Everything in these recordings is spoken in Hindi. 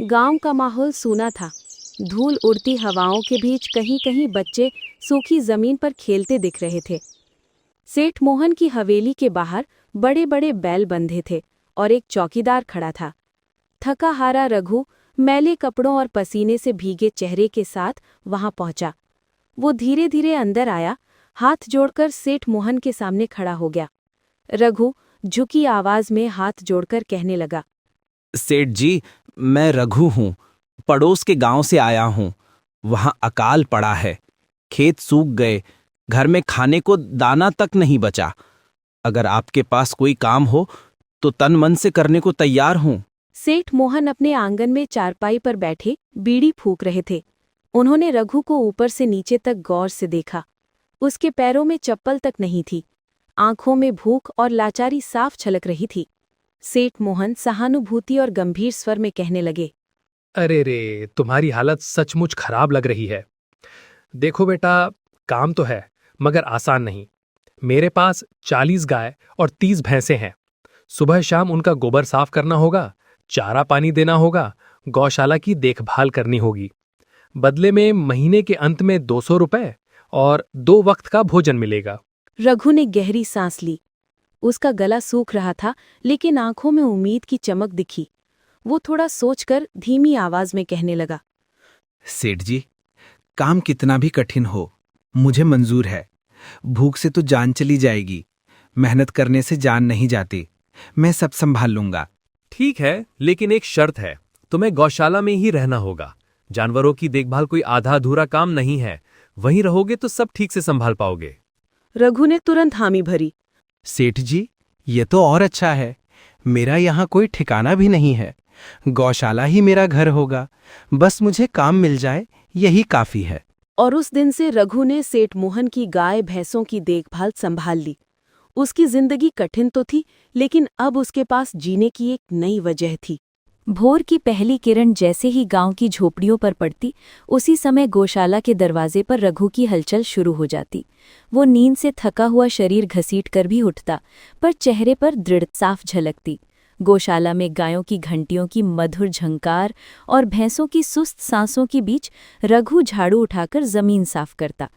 गांव का माहौल सूना था। धूल उड़ती हवाओं के बीच कहीं-कहीं बच्चे सूखी जमीन पर खेलते दिख रहे थे। सेठ मोहन की हवेली के बाहर बड़े-बड़े बैल बंधे थे और एक चौकीदार खड़ा था। थका हारा रघु मैले कपड़ों और पसीने से भीगे चेहरे के साथ वहां पहुंचा। वो धीरे-धीरे अंदर आया, हाथ जोड़कर सेठ मोहन के सामने खड़ा हो गया। रघु झुकी आवाज में हाथ जोड़कर कहने लगा, सेठ जी, मैं रघु हूँ। पड़ोस के गांव से आया हूँ। वहां अकाल पड़ा है, खेत सूख गए, घर में खाने को दाना तक नहीं बचा। अगर आपके पास कोई काम हो तो तन मन से करने को तैयार हूँ। सेठ मोहन अपने आंगन में चारपाई पर बैठे बीड़ी फूंक रहे थे। उन्होंने रघु को ऊपर से नीचे तक गौर से देखा। उसके पैरों में चप्पल तक नहीं थी। आंखों में भूख और लाचारी साफ छलक रही थी। सेठ मोहन सहानुभूति और गंभीर स्वर में कहने लगे, अरे रे, तुम्हारी हालत सचमुच खराब लग रही है। देखो बेटा, काम तो है मगर आसान नहीं। मेरे पास 40 गाय और 30 भैंसें हैं। सुबह शाम उनका गोबर साफ करना होगा, चारा पानी देना होगा, गौशाला की देखभाल करनी होगी। बदले में महीने के अंत में 200 रुपए और 2 वक्त का भोजन मिलेगा। रघु ने गहरी सांस ली। उसका गला सूख रहा था, लेकिन आंखों में उम्मीद की चमक दिखी। वो थोड़ा सोचकर धीमी आवाज में कहने लगा, सेठ जी, काम कितना भी कठिन हो, मुझे मंजूर है। भूख से तो जान चली जाएगी, मेहनत करने से जान नहीं जाती। मैं सब संभाल लूंगा। ठीक है, लेकिन एक शर्त है, तुम्हें गौशाला में ही रहना होगा। जानवरों की देखभाल कोई आधा अधूरा काम नहीं है। वहीं रहोगे तो सब ठीक से संभाल पाओगे। रघु ने तुरंत हामी भरी। सेठ जी, ये तो और अच्छा है। मेरा यहाँ कोई ठिकाना भी नहीं है। गौशाला ही मेरा घर होगा। बस मुझे काम मिल जाए, यही काफी है। और उस दिन से रघु ने सेठ मोहन की गाय भैंसों की देखभाल संभाल ली। उसकी जिंदगी कठिन तो थी, लेकिन अब उसके पास जीने की एक नई वजह थी। भोर की पहली किरण जैसे ही गांव की झोपड़ियों पर पड़ती, उसी समय गौशाला के दरवाजे पर रघु की हलचल शुरू हो जाती। वो नींद से थका हुआ शरीर घसीट कर भी उठता, पर चेहरे पर दृढ़ साफ झलकती। गौशाला में गायों की घंटियों की मधुर झंकार और भैंसों की सुस्त सांसों के बीच रघु झाड़ू उठाकर जमीन साफ करता।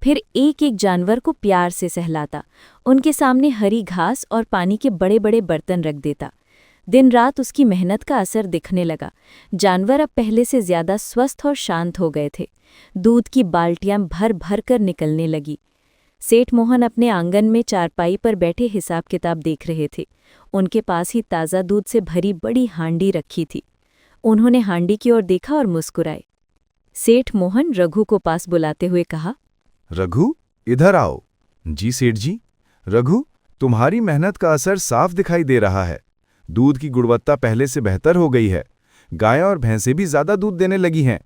फिर एक एक जानवर को प्यार से सहलाता, उनके सामने हरी घास और पानी के बड़े बड़े बर्तन रख देता। दिन रात उसकी मेहनत का असर दिखने लगा। जानवर अब पहले से ज्यादा स्वस्थ और शांत हो गए थे। दूध की बाल्टियां भर भर कर निकलने लगी। सेठ मोहन अपने आंगन में चारपाई पर बैठे हिसाब किताब देख रहे थे। उनके पास ही ताज़ा दूध से भरी बड़ी हांडी रखी थी। उन्होंने हांडी की ओर देखा और मुस्कुराए। सेठ मोहन रघु को पास बुलाते हुए कहा, रघु, इधर आओ। जी सेठ जी। रघु, तुम्हारी मेहनत का असर साफ दिखाई दे रहा है। दूध की गुणवत्ता पहले से बेहतर हो गई है। गायें और भैंसें भी ज्यादा दूध देने लगी हैं।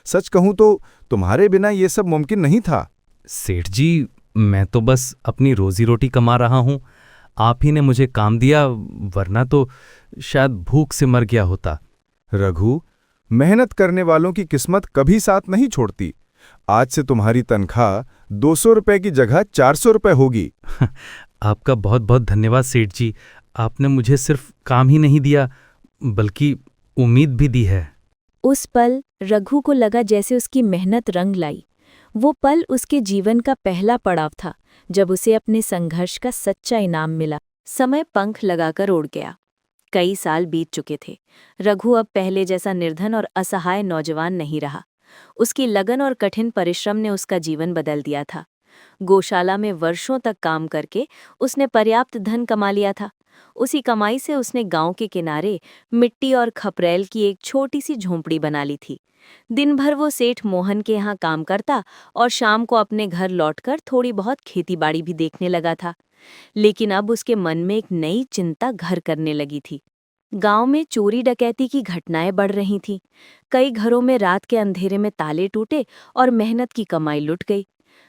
सच कहूं तो तुम्हारे बिना ये सब मुमकिन नहीं था। सेठ जी, मैं तो बस अपनी रोजी रोटी कमा रहा हूँ। आप ही ने मुझे काम दिया, वरना तो शायद भूख से मर गया होता। रघु, मेहनत करने वालों की किस्मत कभी साथ नहीं छोड़ती। आज से तुम्हारी तनख्वाह 200 रुपए की जगह 400 रुपए होगी। आपका बहुत बहुत धन्यवाद सेठ जी। आपने मुझे सिर्फ काम ही नहीं दिया, बल्कि उम्मीद भी दी है। उस पल रघु को लगा जैसे उसकी मेहनत रंग लाई। वो पल उसके जीवन का पहला पड़ाव था, जब उसे अपने संघर्ष का सच्चा इनाम मिला। समय पंख लगाकर उड़ गया। कई साल बीत चुके थे। रघु अब पहले जैसा निर्धन और असहाय नौजवान नहीं रहा। उसकी लगन और कठिन परिश्रम ने उसका जीवन बदल दिया था। गौशाला में वर्षों तक काम करके उसने पर्याप्त धन कमा लिया था। उसी कमाई से उसने गांव के किनारे मिट्टी और खपरेल की एक छोटी सी झोंपड़ी बना ली थी। दिन भर वो सेठ मोहन के यहाँ काम करता और शाम को अपने घर लौटकर थोड़ी बहुत खेतीबाड़ी भी देखने लगा था। लेकिन अब उसके मन में एक नई चिंता घर करने लगी थी। गांव में चोरी डकैती की घटनाएं बढ़ रही थीं। कई घरों में रात के अंधेरे में ताले टूटे और मेहनत की कमाई लुट गई।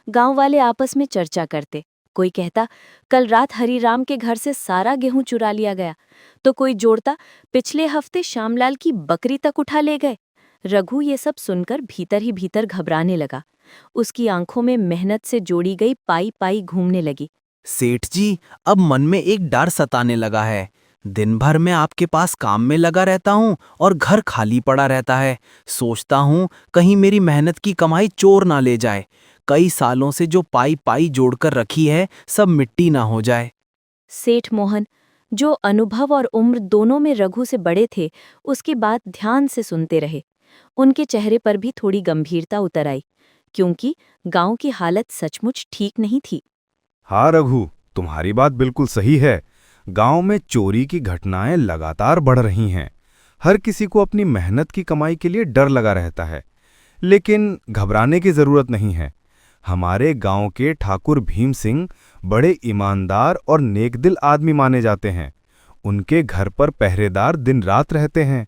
गांव वाले आपस में चर्चा करते। कोई कहता, कल रात हरीराम के घर से सारा गेहूं चुरा लिया गया, तो कोई जोड़ता, पिछले हफ्ते श्यामलाल की बकरी तक उठा ले गए। रघु ये सब सुनकर भीतर ही भीतर घबराने लगा। उसकी आंखों में मेहनत से जोड़ी गई पाई पाई घूमने लगी। सेठ जी, अब मन में एक डर सताने लगा है। दिन भर मैं आपके पास काम में लगा रहता हूँ और घर खाली पड़ा रहता है। सोचता हूँ कहीं मेरी मेहनत की कमाई चोर ना ले जाए। कई सालों से जो पाई पाई जोड़कर रखी है सब मिट्टी ना हो जाए। सेठ मोहन, जो अनुभव और उम्र दोनों में रघु से बड़े थे, उसकी बात ध्यान से सुनते रहे। उनके चेहरे पर भी थोड़ी गंभीरता उतर आई, क्योंकि गांव की हालत सचमुच ठीक नहीं थी। हाँ रघु, तुम्हारी बात बिल्कुल सही है। गांव में चोरी की घटनाएं लगातार बढ़ रही हैं। हर किसी को अपनी मेहनत की कमाई के लिए डर लगा रहता है। लेकिन घबराने की जरूरत नहीं है। हमारे गांव के ठाकुर भीम सिंह बड़े ईमानदार और नेकदिल आदमी माने जाते हैं। उनके घर पर पहरेदार दिन रात रहते हैं।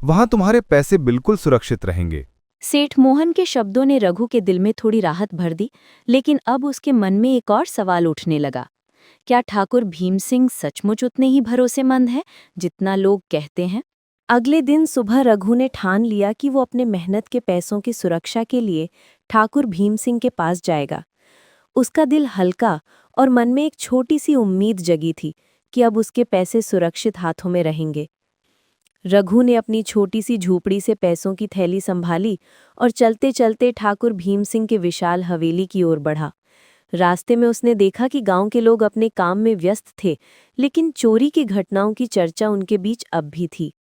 वहां तुम्हारे पैसे बिल्कुल सुरक्षित रहेंगे। सेठ मोहन के शब्दों ने रघु के दिल में थोड़ी राहत भर दी, लेकिन अब उसके मन में एक और सवाल उठने लगा। क्या ठाकुर भीम सिंह सचमुच उतने ही भरोसेमंद हैं जितना लोग कहते हैं? अगले दिन सुबह रघु ने ठान लिया कि वो अपने मेहनत के पैसों की सुरक्षा के लिए ठाकुर भीम सिंह के पास जाएगा। उसका दिल हल्का और मन में एक छोटी सी उम्मीद जगी थी कि अब उसके पैसे सुरक्षित हाथों में रहेंगे। रघु ने अपनी छोटी सी झोपड़ी से पैसों की थैली संभाली और चलते चलते ठाकुर भीम सिंह के विशाल हवेली की ओर बढ़ा। रास्ते में उसने देखा कि गांव के लोग अपने काम में व्यस्त थे, लेकिन चोरी की घटनाओं की चर्चा उनके बीच अब भी थी।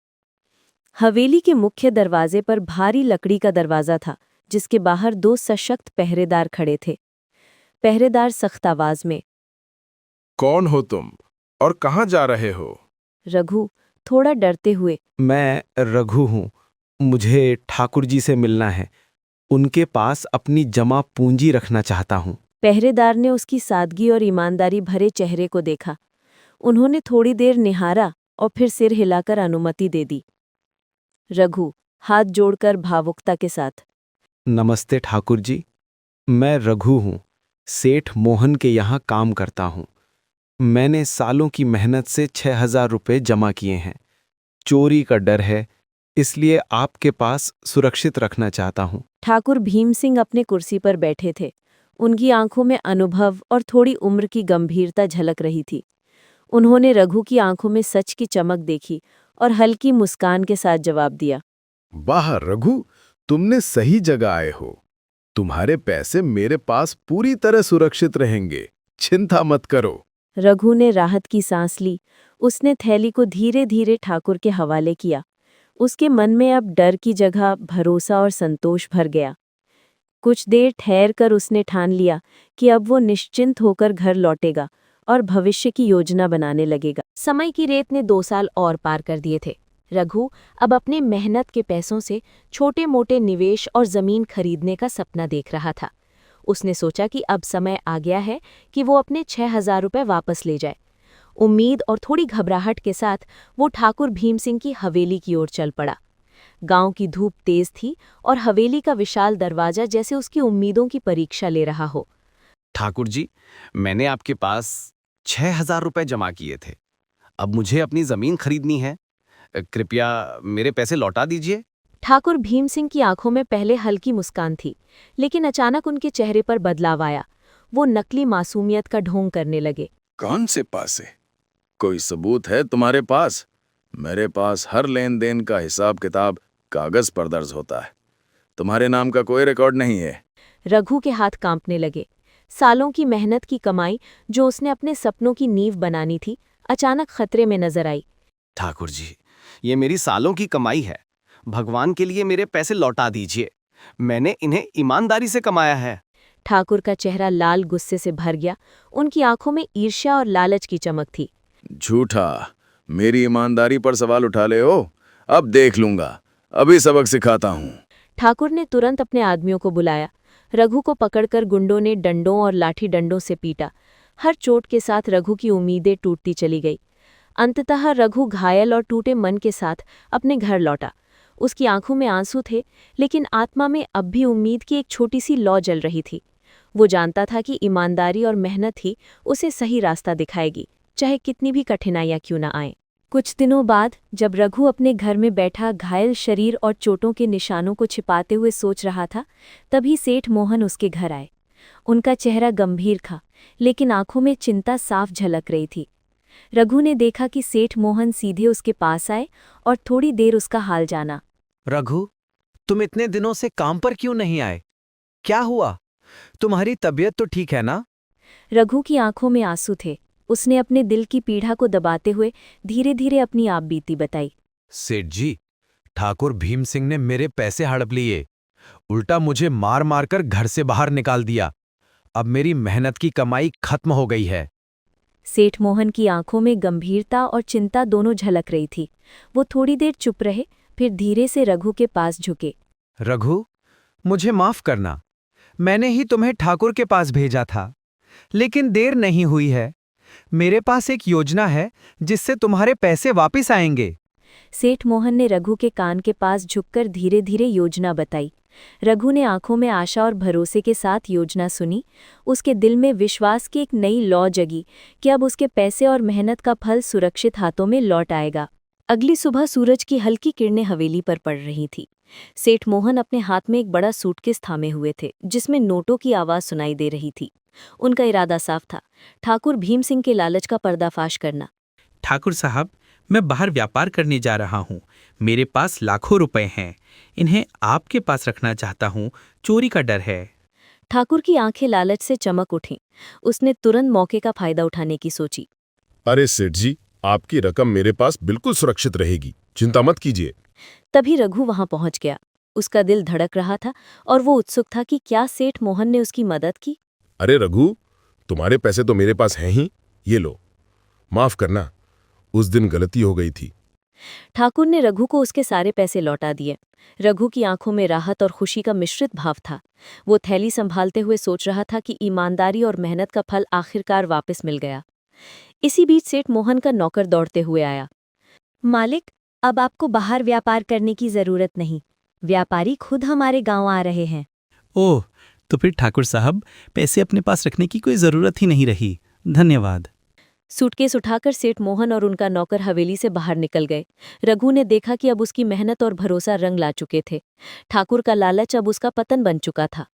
हवेली के मुख्य दरवाजे पर भारी लकड़ी का दरवाजा था, जिसके बाहर 2 सशक्त पहरेदार खड़े थे। पहरेदार सख्त आवाज में, कौन हो तुम और कहाँ जा रहे हो? रघु थोड़ा डरते हुए, मैं रघु हूँ। मुझे ठाकुर जी से मिलना है। उनके पास अपनी जमा पूंजी रखना चाहता हूँ। पहरेदार ने उसकी सादगी और ईमानदारी भरे चेहरे को देखा। उन्होंने थोड़ी देर निहारा और फिर सिर हिलाकर अनुमति दे दी। रघु हाथ जोड़कर भावुकता के साथ, नमस्ते ठाकुर जी, मैं रघु हूँ। सेठ मोहन के यहाँ काम करता हूँ। मैंने सालों की मेहनत से 6,000 रुपये जमा किए हैं। चोरी का डर है, इसलिए आपके पास सुरक्षित रखना चाहता हूँ। ठाकुर भीम सिंह अपने कुर्सी पर बैठे थे। उनकी आंखों में अनुभव और थोड़ी उम्र की गंभीरता झलक रही थी। उन्होंने रघु की आंखों में सच की चमक देखी और हल्की मुस्कान के साथ जवाब दिया, वाह रघु, तुमने सही जगह आए हो। तुम्हारे पैसे मेरे पास पूरी तरह सुरक्षित रहेंगे, चिंता मत करो। रघु ने राहत की सांस ली। उसने थैली को धीरे धीरे ठाकुर के हवाले किया। उसके मन में अब डर की जगह भरोसा और संतोष भर गया। कुछ देर ठहर कर उसने ठान लिया कि अब वो निश्चिंत होकर घर लौटेगा और भविष्य की योजना बनाने लगेगा। समय की रेत ने 2 साल और पार कर दिए थे। रघु अब अपने मेहनत के पैसों से छोटे मोटे निवेश और जमीन खरीदने का सपना देख रहा था। उसने सोचा कि अब समय आ गया है कि वो अपने 6,000 रुपये वापस ले जाए। उम्मीद और थोड़ी घबराहट के साथ वो ठाकुर भीम सिंह की हवेली की ओर चल पड़ा। गांव की धूप तेज थी और हवेली का विशाल दरवाजा जैसे उसकी उम्मीदों की परीक्षा ले रहा हो। ठाकुर जी, मैंने आपके पास 6,000 रुपये जमा किए थे। अब मुझे अपनी जमीन खरीदनी है। कृपया मेरे पैसे लौटा दीजिए। ठाकुर भीम सिंह की आंखों में पहले हल्की मुस्कान थी, लेकिन अचानक उनके चेहरे पर बदलाव आया। वो नकली मासूमियत का ढोंग करने लगे। कौन से पासे? कोई सबूत है तुम्हारे पास? मेरे पास हर लेन देन का हिसाब किताब कागज पर दर्ज होता है। तुम्हारे नाम का कोई रिकॉर्ड नहीं है। रघु के हाथ कांपने लगे। सालों की मेहनत की कमाई, जो उसने अपने सपनों की नींव बनानी थी, अचानक खतरे में नजर आई। ठाकुर जी, ये मेरी सालों की कमाई है। भगवान के लिए मेरे पैसे लौटा दीजिए। मैंने इन्हें ईमानदारी से कमाया है। ठाकुर का चेहरा लाल गुस्से से भर गया। उनकी आंखों में ईर्ष्या और लालच की चमक थी। झूठा, मेरी ईमानदारी पर सवाल उठा ले हो? अब देख लूंगा, अभी सबक सिखाता हूँ। ठाकुर ने तुरंत अपने आदमियों को बुलाया। रघु को पकड़कर गुंडों ने डंडों और लाठी डंडों से पीटा। हर चोट के साथ रघु की उम्मीदें टूटती चली गई। अंततः रघु घायल और टूटे मन के साथ अपने घर लौटा। उसकी आंखों में आंसू थे, लेकिन आत्मा में अब भी उम्मीद की एक छोटी सी लौ जल रही थी। वो जानता था कि ईमानदारी और मेहनत ही उसे सही रास्ता दिखाएगी, चाहे कितनी भी कठिनाइयां क्यों न आएं। कुछ दिनों बाद जब रघु अपने घर में बैठा घायल शरीर और चोटों के निशानों को छिपाते हुए सोच रहा था, तभी सेठ मोहन उसके घर आए। उनका चेहरा गंभीर था, लेकिन आंखों में चिंता साफ झलक रही थी। रघु ने देखा कि सेठ मोहन सीधे उसके पास आए और थोड़ी देर उसका हाल जाना। रघु, तुम इतने दिनों से काम पर क्यों नहीं आए? क्या हुआ? तुम्हारी तबीयत तो ठीक है ना? रघु की आंखों में आंसू थे। उसने अपने दिल की पीड़ा को दबाते हुए धीरे धीरे अपनी आप बीती बताई। सेठ जी, ठाकुर भीम सिंह ने मेरे पैसे हड़प लिए। उल्टा मुझे मार मार कर घर से बाहर निकाल दिया। अब मेरी मेहनत की कमाई खत्म हो गई है। सेठ मोहन की आंखों में गंभीरता और चिंता दोनों झलक रही थी। वो थोड़ी देर चुप रहे, फिर धीरे से रघु के पास झुके। रघु, मुझे माफ करना। मैंने ही तुम्हें ठाकुर के पास भेजा था, लेकिन देर नहीं हुई है। मेरे पास एक योजना है जिससे तुम्हारे पैसे वापस आएंगे। सेठ मोहन ने रघु के कान के पास झुककर धीरे धीरे योजना बताई। रघु ने आंखों में आशा और भरोसे के साथ योजना सुनी। उसके दिल में विश्वास की एक नई लौ जगी कि अब उसके पैसे और मेहनत का फल सुरक्षित हाथों में लौट आएगा। अगली सुबह सूरज की हल्की किरणें हवेली पर पड़ रही थी। सेठ मोहन अपने हाथ में एक बड़ा सूटकेस थामे हुए थे, जिसमें नोटों की आवाज सुनाई दे रही थी। उनका इरादा साफ था, ठाकुर भीम सिंह के लालच का पर्दाफाश करना। ठाकुर साहब, मैं बाहर व्यापार करने जा रहा हूँ। मेरे पास लाखों रुपए हैं। इन्हें आपके पास रखना चाहता हूँ। चोरी का डर है। ठाकुर की आंखें लालच से चमक उठीं। उसने तुरंत मौके का फायदा उठाने की सोची। अरे सेठ जी, आपकी रकम मेरे पास बिल्कुल सुरक्षित रहेगी, चिंता मत कीजिए। तभी रघु वहां पहुंच गया। उसका दिल धड़क रहा था और वो उत्सुक था कि क्या सेठ मोहन ने उसकी मदद की। अरे रघु, तुम्हारे पैसे तो मेरे पास हैं ही, ये लो। माफ करना, उस दिन गलती हो गई थी। ठाकुर ने रघु को उसके सारे पैसे लौटा दिए। रघु की आंखों में राहत और खुशी का मिश्रित भाव था। वो थैली संभालते हुए सोच रहा था कि ईमानदारी और मेहनत का फल आखिरकार वापस मिल गया। इसी बीच सेठ मोहन का नौकर दौड़ते हुए आया। मालिक, अब आपको बाहर व्यापार करने की जरूरत नहीं। व्यापारी खुद हमारे गांव आ रहे हैं। ओह, तो फिर ठाकुर साहब, पैसे अपने पास रखने की कोई जरूरत ही नहीं रही। धन्यवाद। सूटकेस उठाकर सेठ मोहन और उनका नौकर हवेली से बाहर निकल गए। रघु ने देखा कि अब उसकी मेहनत और भरोसा रंग ला चुके थे। ठाकुर का लालच अब उसका पतन बन चुका था।